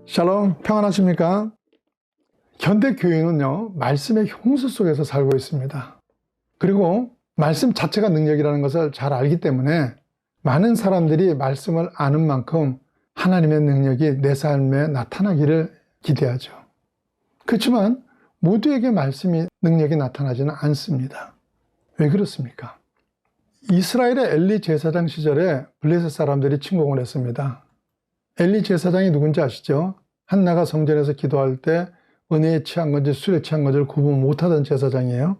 샬롬, 평안하십니까? 현대 교회는요, 말씀의 홍수 속에서 살고 있습니다. 그리고 말씀 자체가 능력이라는 것을 잘 알기 때문에 많은 사람들이 말씀을 아는 만큼 하나님의 능력이 내 삶에 나타나기를 기대하죠. 그렇지만 모두에게 말씀이 능력이 나타나지는 않습니다. 왜 그렇습니까? 이스라엘의 엘리 제사장 시절에 블레셋 사람들이 침공을 했습니다. 엘리 제사장이 누군지 아시죠? 한나가 성전에서 기도할 때 은혜에 취한 건지 술에 취한 건지를 구분 못하던 제사장이에요.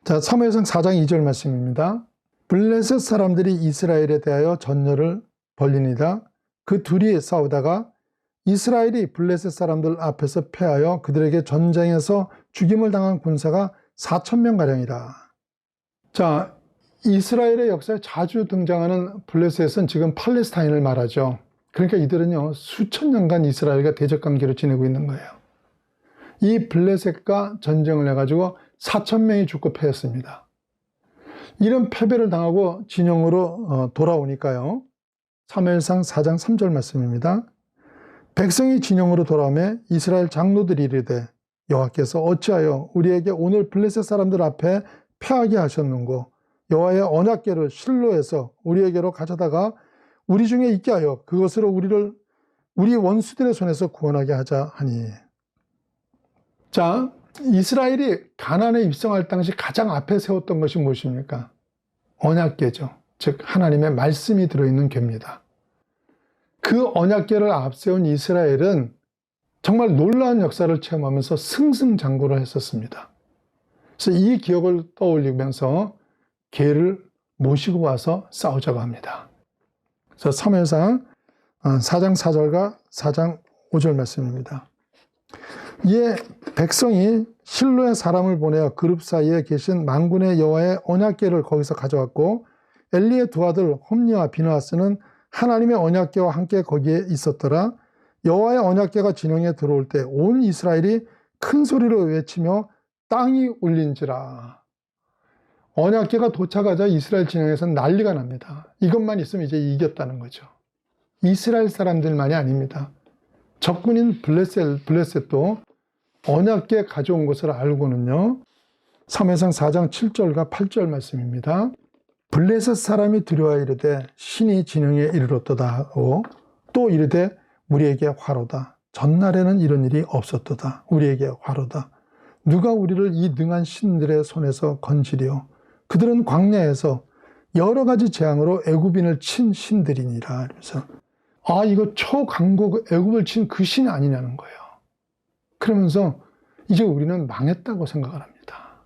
자, 사무엘상 4장 2절 말씀입니다. 블레셋 사람들이 이스라엘에 대하여 전열을 벌리니라. 그 둘이 싸우다가 이스라엘이 블레셋 사람들 앞에서 패하여 그들에게 전쟁에서 죽임을 당한 군사가 4,000명가량이라. 자, 이스라엘의 역사에 자주 등장하는 블레셋은 지금 팔레스타인을 말하죠. 그러니까 이들은요, 수천 년간 이스라엘과 대적관계로 지내고 있는 거예요. 이 블레셋과 전쟁을 해가지고 4,000명이 죽고 패했습니다. 이런 패배를 당하고 진영으로 돌아오니까요. 사무엘상 4장 3절 말씀입니다. 백성이 진영으로 돌아오매 이스라엘 장로들이 이르되 여호와께서 어찌하여 우리에게 오늘 블레셋 사람들 앞에 패하게 하셨는고 여호와의 언약궤를 실로에서 우리에게로 가져다가 우리 중에 있게 하여 그것으로 우리 원수들의 손에서 구원하게 하자 하니. 자, 이스라엘이 가나안에 입성할 당시 가장 앞에 세웠던 것이 무엇입니까? 언약궤죠. 즉 하나님의 말씀이 들어있는 궤입니다. 그 언약궤를 앞세운 이스라엘은 정말 놀라운 역사를 체험하면서 승승장구를 했었습니다. 그래서 이 기억을 떠올리면서 궤를 모시고 와서 싸우자고 합니다. 그래서 사무엘상 4장 4절과 4장 5절 말씀입니다. 이에 백성이 실로의 사람을 보내어 그룹 사이에 계신 만군의 여호와의 언약궤를 거기서 가져왔고 엘리의 두 아들 홈니와 비느하스는 하나님의 언약궤와 함께 거기에 있었더라. 여호와의 언약궤가 진영에 들어올 때 온 이스라엘이 큰 소리로 외치며 땅이 울린지라. 언약궤가 도착하자 이스라엘 진영에서는 난리가 납니다. 이것만 있으면 이제 이겼다는 거죠. 이스라엘 사람들만이 아닙니다. 적군인 블레셋도 언약궤 가져온 것을 알고는요. 사무엘상 4장 7절과 8절 말씀입니다. 블레셋 사람이 두려워 이르되 신이 진영에 이르렀도다 하고 또 이르되 우리에게 화로다. 전날에는 이런 일이 없었도다. 우리에게 화로다. 누가 우리를 이 능한 신들의 손에서 건지리요. 그들은 광야에서 여러 가지 재앙으로 애굽인을 친 신들이니라. 그래서 이거 초강국 애굽을 친 그 신 아니냐는 거예요. 그러면서 이제 우리는 망했다고 생각을 합니다.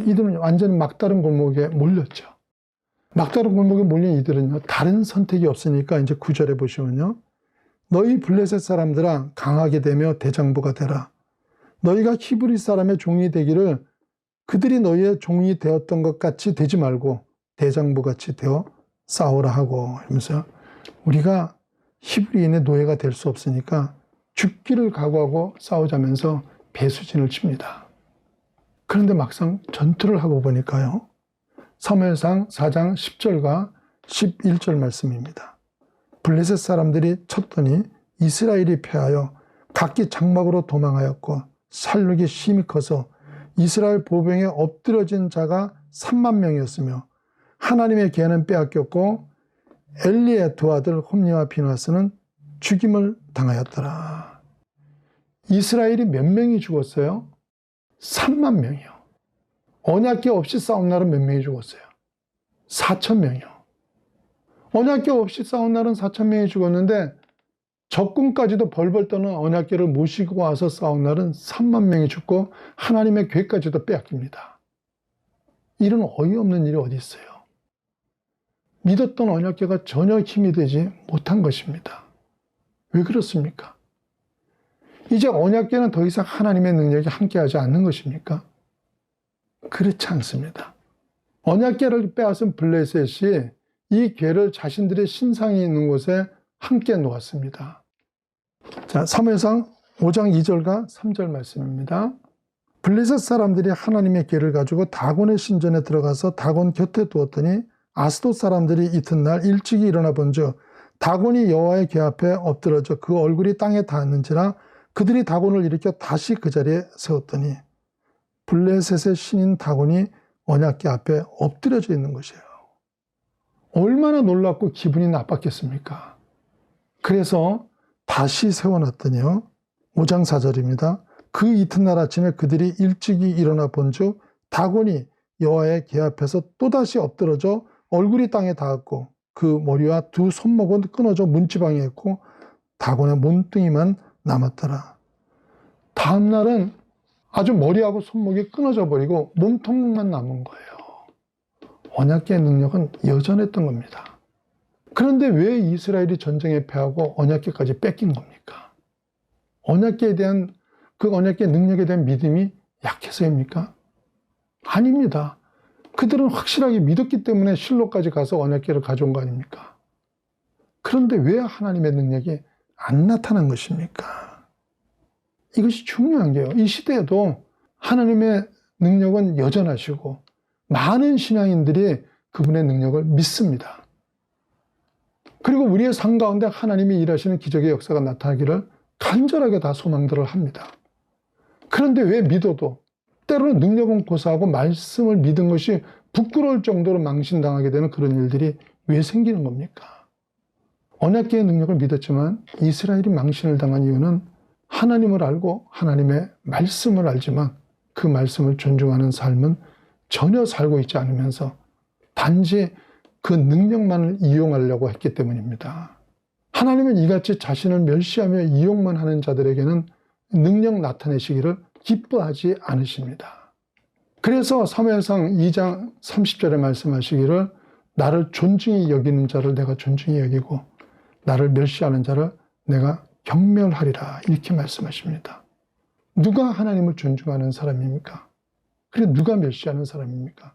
이들은 완전 막다른 골목에 몰렸죠. 막다른 골목에 몰린 이들은요, 다른 선택이 없으니까 이제 9절에 보시면요. 너희 블레셋 사람들아 강하게 되며 대장부가 되라. 너희가 히브리 사람의 종이 되기를 그들이 너희의 종이 되었던 것 같이 되지 말고 대장부같이 되어 싸우라 하고 이러면서 우리가 히브리인의 노예가 될 수 없으니까 죽기를 각오하고 싸우자면서 배수진을 칩니다. 그런데 막상 전투를 하고 보니까요. 사무엘상 4장 10절과 11절 말씀입니다. 블레셋 사람들이 쳤더니 이스라엘이 패하여 각기 장막으로 도망하였고 살육이 심히 커서 이스라엘 보병에 엎드러진 자가 3만 명이었으며 하나님의 궤는 빼앗겼고 엘리의 두 아들 홈니와 비느하스는 죽임을 당하였더라. 이스라엘이 몇 명이 죽었어요? 3만 명이요. 언약궤 없이 싸운 날은 몇 명이 죽었어요? 4,000명이요. 언약궤 없이 싸운 날은 4,000명이 죽었는데 적군까지도 벌벌 떠는 언약궤를 모시고 와서 싸운 날은 3만 명이 죽고 하나님의 궤까지도 빼앗깁니다. 이런 어이없는 일이 어디 있어요? 믿었던 언약궤가 전혀 힘이 되지 못한 것입니다. 왜 그렇습니까? 이제 언약궤는 더 이상 하나님의 능력이 함께하지 않는 것입니까? 그렇지 않습니다. 언약궤를 빼앗은 블레셋이 이 궤를 자신들의 신상이 있는 곳에 함께 놓았습니다. 자, 사무엘상 5장 2절과 3절 말씀입니다. 블레셋 사람들이 하나님의 궤를 가지고 다곤의 신전에 들어가서 다곤 곁에 두었더니 아스돗 사람들이 이튿날 일찍이 일어나 본즉 다곤이 여호와의 궤 앞에 엎드러져 그 얼굴이 땅에 닿았는지라 그들이 다곤을 일으켜 다시 그 자리에 세웠더니 블레셋의 신인 다곤이 언약궤 앞에 엎드려져 있는 것이에요. 얼마나 놀랍고 기분이 나빴겠습니까? 그래서 다시 세워놨더니요. 5장 4절입니다. 그 이튿날 아침에 그들이 일찍이 일어나 본즉 다곤이 여호와의 궤 앞에서 또다시 엎드러져 얼굴이 땅에 닿았고 그 머리와 두 손목은 끊어져 문지방에 있고 다곤의 몸뚱이만 남았더라. 다음 날은 아주 머리하고 손목이 끊어져 버리고 몸통만 남은 거예요. 언약궤의 능력은 여전했던 겁니다. 그런데 왜 이스라엘이 전쟁에 패하고 언약궤까지 뺏긴 겁니까? 언약궤에 대한 그 언약궤의 능력에 대한 믿음이 약해서입니까? 아닙니다. 그들은 확실하게 믿었기 때문에 실로까지 가서 언약궤를 가져온 거 아닙니까? 그런데 왜 하나님의 능력이 안 나타난 것입니까? 이것이 중요한 게요. 이 시대에도 하나님의 능력은 여전하시고 많은 신앙인들이 그분의 능력을 믿습니다. 그리고 우리의 삶 가운데 하나님이 일하시는 기적의 역사가 나타나기를 간절하게 다 소망들을 합니다. 그런데 왜 믿어도 때로는 능력은 고사하고 말씀을 믿은 것이 부끄러울 정도로 망신당하게 되는 그런 일들이 왜 생기는 겁니까? 언약궤의 능력을 믿었지만 이스라엘이 망신을 당한 이유는 하나님을 알고 하나님의 말씀을 알지만 그 말씀을 존중하는 삶은 전혀 살고 있지 않으면서 단지 그 능력만을 이용하려고 했기 때문입니다. 하나님은 이같이 자신을 멸시하며 이용만 하는 자들에게는 능력 나타내시기를 기뻐하지 않으십니다. 그래서 사무엘상 2장 30절에 말씀하시기를 나를 존중히 여기는 자를 내가 존중히 여기고 나를 멸시하는 자를 내가 경멸하리라 이렇게 말씀하십니다. 누가 하나님을 존중하는 사람입니까? 그리고 누가 멸시하는 사람입니까?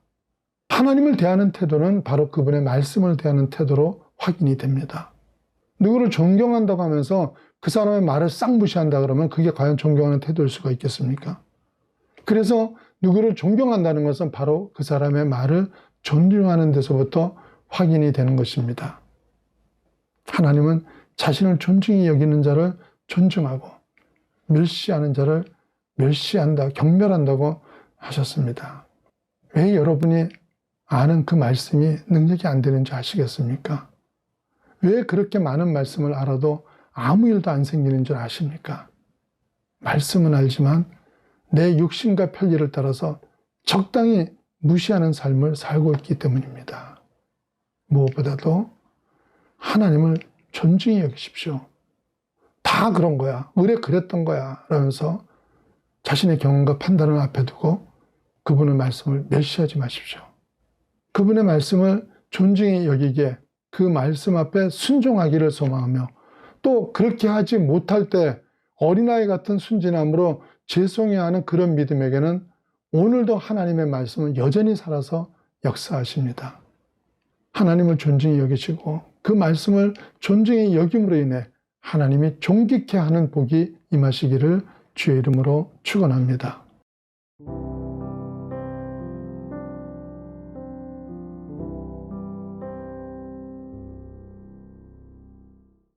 하나님을 대하는 태도는 바로 그분의 말씀을 대하는 태도로 확인이 됩니다. 누구를 존경한다고 하면서 그 사람의 말을 싹 무시한다 그러면 그게 과연 존경하는 태도일 수가 있겠습니까? 그래서 누구를 존경한다는 것은 바로 그 사람의 말을 존중하는 데서부터 확인이 되는 것입니다. 하나님은 자신을 존중히 여기는 자를 존중하고 멸시하는 자를 멸시한다, 경멸한다고 하셨습니다. 왜 여러분이 아는 그 말씀이 능력이 안 되는지 아시겠습니까? 왜 그렇게 많은 말씀을 알아도 아무 일도 안 생기는 줄 아십니까? 말씀은 알지만 내 육신과 편리를 따라서 적당히 무시하는 삶을 살고 있기 때문입니다. 무엇보다도 하나님을 존중히 여기십시오. 다 그런 거야. 의뢰 그랬던 거야. 라면서 자신의 경험과 판단을 앞에 두고 그분의 말씀을 멸시하지 마십시오. 그분의 말씀을 존중히 여기게 그 말씀 앞에 순종하기를 소망하며 또 그렇게 하지 못할 때 어린아이 같은 순진함으로 죄송해하는 그런 믿음에게는 오늘도 하나님의 말씀은 여전히 살아서 역사하십니다. 하나님을 존중히 여기시고 그 말씀을 존중히 여김으로 인해 하나님이 존귀케 하는 복이 임하시기를 주의 이름으로 축원합니다.